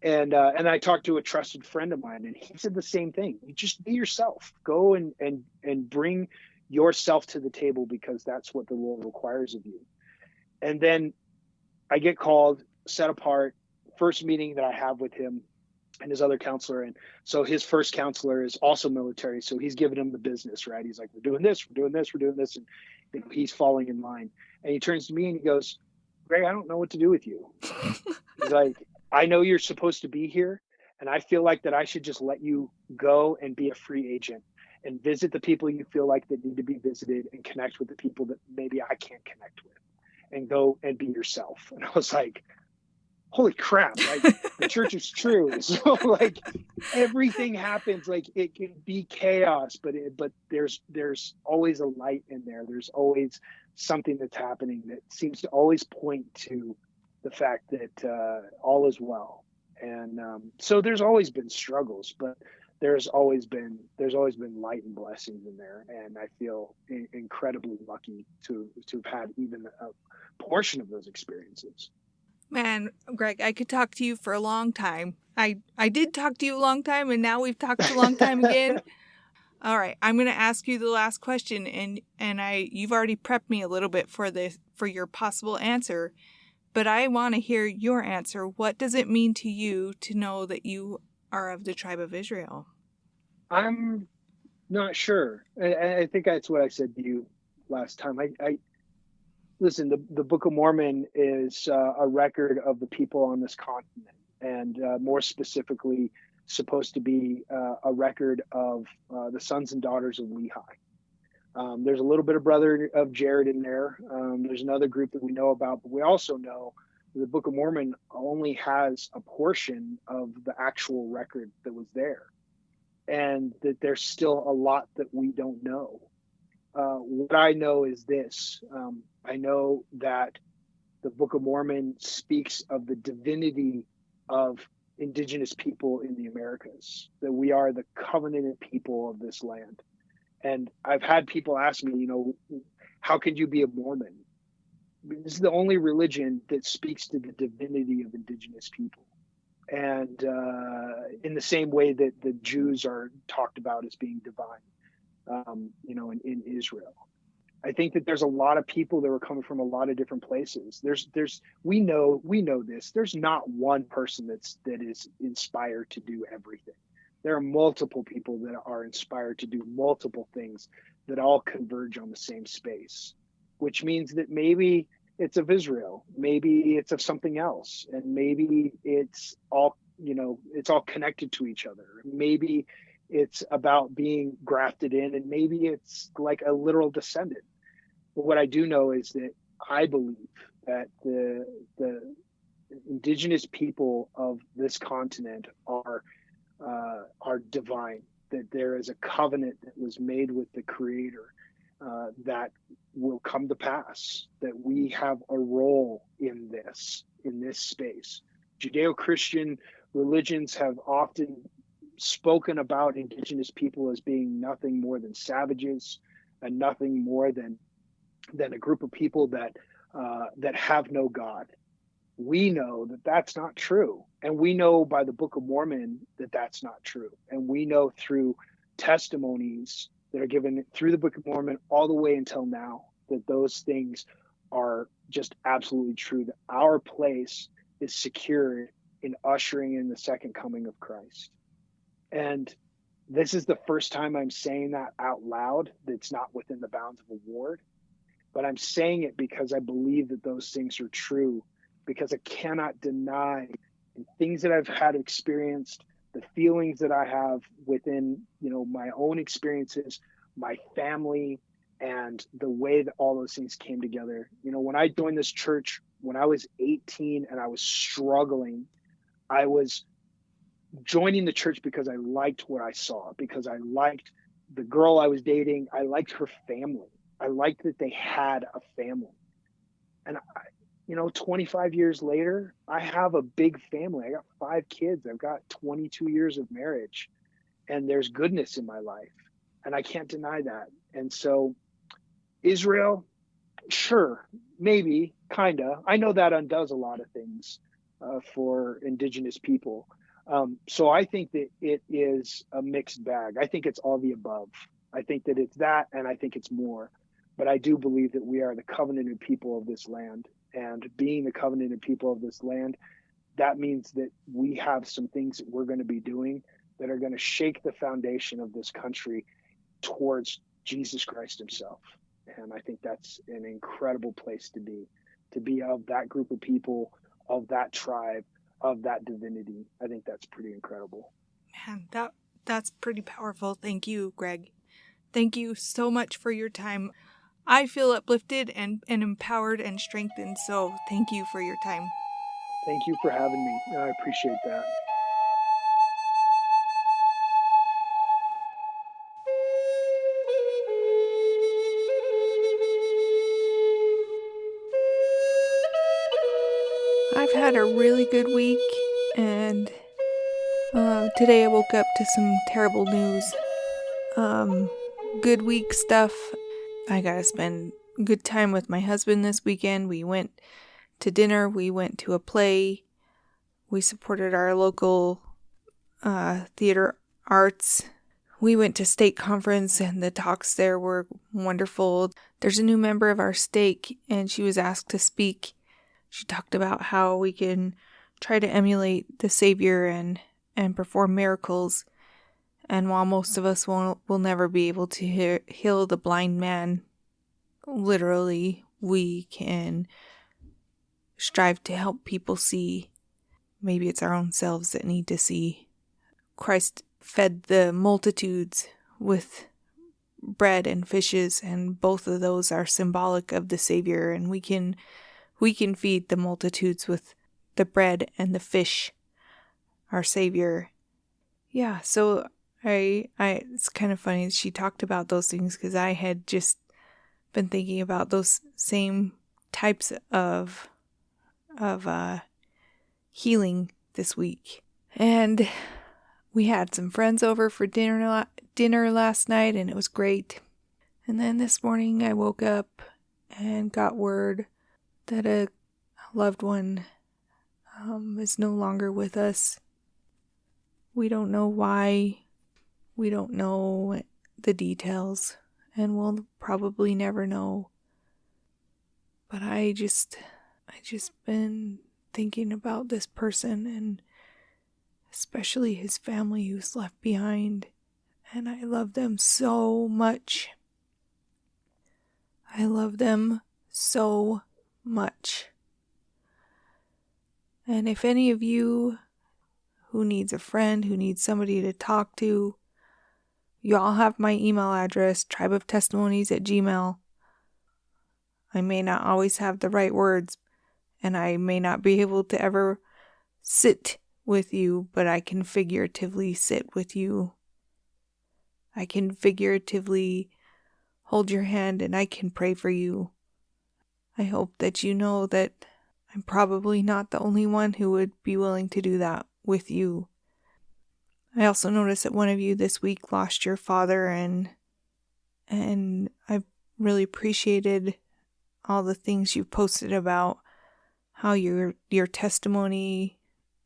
And I talked to a trusted friend of mine, and he said the same thing. You just be yourself. Go and bring yourself to the table, because that's what the Lord requires of you. And then I get called, set apart, first meeting that I have with him and his other counselor. And so his first counselor is also military. So he's giving him the business, right? He's like, we're doing this, we're doing this, we're doing this. And he's falling in line. And he turns to me and he goes, Greg, I don't know what to do with you. He's like, I know you're supposed to be here. And I feel like that I should just let you go and be a free agent and visit the people you feel like that need to be visited and connect with the people that maybe I can't connect with, and go and be yourself. And I was like, holy crap, like the church is true. So like everything happens, like it can be chaos, but there's always a light in there. There's always something that's happening that seems to always point to the fact that all is well. And so there's always been struggles, but there's always been light and blessings in there. And I feel incredibly lucky to have had even a portion of those experiences. Man, Greg, I could talk to you for a long time. I did talk to you a long time, and now we've talked a long time again. All right, I'm going to ask you the last question, and you've already prepped me a little bit for your possible answer, but I want to hear your answer. What does it mean to you to know that you are of the tribe of Israel? I'm not sure. I think that's what I said to you last time. I listen, the Book of Mormon is a record of the people on this continent, and more specifically, supposed to be a record of the sons and daughters of Lehi. There's a little bit of brother of Jared in there. There's another group that we know about, but we also know the Book of Mormon only has a portion of the actual record that was there, and that there's still a lot that we don't know. What I know is this. I know that the Book of Mormon speaks of the divinity of indigenous people in the Americas, that we are the covenanted people of this land. And I've had people ask me, how could you be a Mormon? This is the only religion that speaks to the divinity of indigenous people. And in the same way that the Jews are talked about as being divine, in Israel. I think that there's a lot of people that were coming from a lot of different places. We know this. There's not one person that is inspired to do everything. There are multiple people that are inspired to do multiple things that all converge on the same space, which means that maybe it's of Israel, maybe it's of something else, and maybe it's all connected to each other. Maybe it's about being grafted in, and maybe it's like a literal descendant. But what I do know is that I believe that the indigenous people of this continent are divine, that there is a covenant that was made with the Creator that will come to pass, that we have a role in this space. Judeo-Christian religions have often spoken about indigenous people as being nothing more than savages and nothing more than a group of people that have no God. We know that that's not true, and we know by the Book of Mormon that that's not true, and we know through testimonies that are given through the Book of Mormon all the way until now that those things are just absolutely true, that our place is secured in ushering in the second coming of Christ. And this is the first time I'm saying that out loud. That's not within the bounds of a ward, but I'm saying it because I believe that those things are true, because I cannot deny the things that I've had experienced, the feelings that I have within, my own experiences, my family, and the way that all those things came together. When I joined this church, when I was 18 and I was struggling, I was joining the church because I liked what I saw, because I liked the girl I was dating. I liked her family. I liked that they had a family. And 25 years later, I have a big family. I got 5 kids. I've got 22 years of marriage, and there's goodness in my life, and I can't deny that. And so Israel, sure, maybe, kinda. I know that undoes a lot of things for indigenous people. So I think that it is a mixed bag. I think it's all the above. I think that it's that, and I think it's more. But I do believe that we are the covenanted people of this land. And being the covenanted people of this land, that means that we have some things that we're going to be doing that are going to shake the foundation of this country towards Jesus Christ himself. And I think that's an incredible place to be of that group of people, of that tribe, of that divinity. I think that's pretty incredible. Man, that's pretty powerful. Thank you, Gregg. Thank you so much for your time. I feel uplifted and empowered and strengthened, so thank you for your time. Thank you for having me. I appreciate that. I've had a really good week, and today I woke up to some terrible news. Good week stuff. I gotta spend good time with my husband this weekend. We went to dinner. We went to a play. We supported our local theater arts. We went to state conference, and the talks there were wonderful. There's a new member of our stake, and she was asked to speak. She talked about how we can try to emulate the Savior and perform miracles. And while most of us will never be able to heal the blind man, literally, we can strive to help people see. Maybe it's our own selves that need to see. Christ fed the multitudes with bread and fishes, and both of those are symbolic of the Savior, and we can feed the multitudes with the bread and the fish, our Savior. Yeah, so it's kind of funny she talked about those things, because I had just been thinking about those same types of healing this week. And we had some friends over for dinner last night, and it was great. And then this morning I woke up and got word that a loved one is no longer with us. We don't know why. We don't know the details, and we'll probably never know. But I just been thinking about this person, and especially his family who's left behind, and I love them so much. I love them so much. And if any of you who needs a friend, who needs somebody to talk to, you all have my email address, tribeoftestimonies@gmail.com. I may not always have the right words, and I may not be able to ever sit with you, but I can figuratively sit with you. I can figuratively hold your hand, and I can pray for you. I hope that you know that I'm probably not the only one who would be willing to do that with you. I also noticed that one of you this week lost your father, and I really appreciated all the things you posted about how your testimony,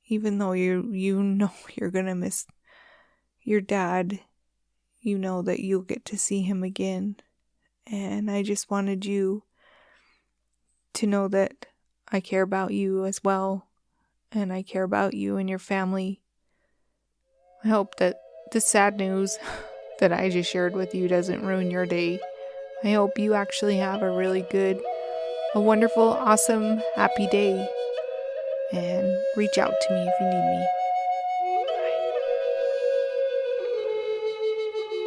even though you know you're gonna miss your dad, you know that you'll get to see him again. And I just wanted you to know that I care about you as well, and I care about you and your family. I hope that the sad news that I just shared with you doesn't ruin your day. I hope you actually have a really good, a wonderful, awesome, happy day. And reach out to me if you need me. Bye.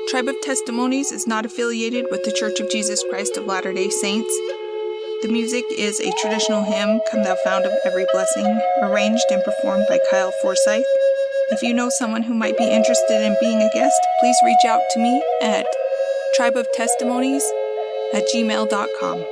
Tribe of Testimonies is not affiliated with the Church of Jesus Christ of Latter-day Saints. The music is a traditional hymn, Come Thou Fount of Every Blessing, arranged and performed by Kyle Forsyth. If you know someone who might be interested in being a guest, please reach out to me at tribeoftestimonies@gmail.com.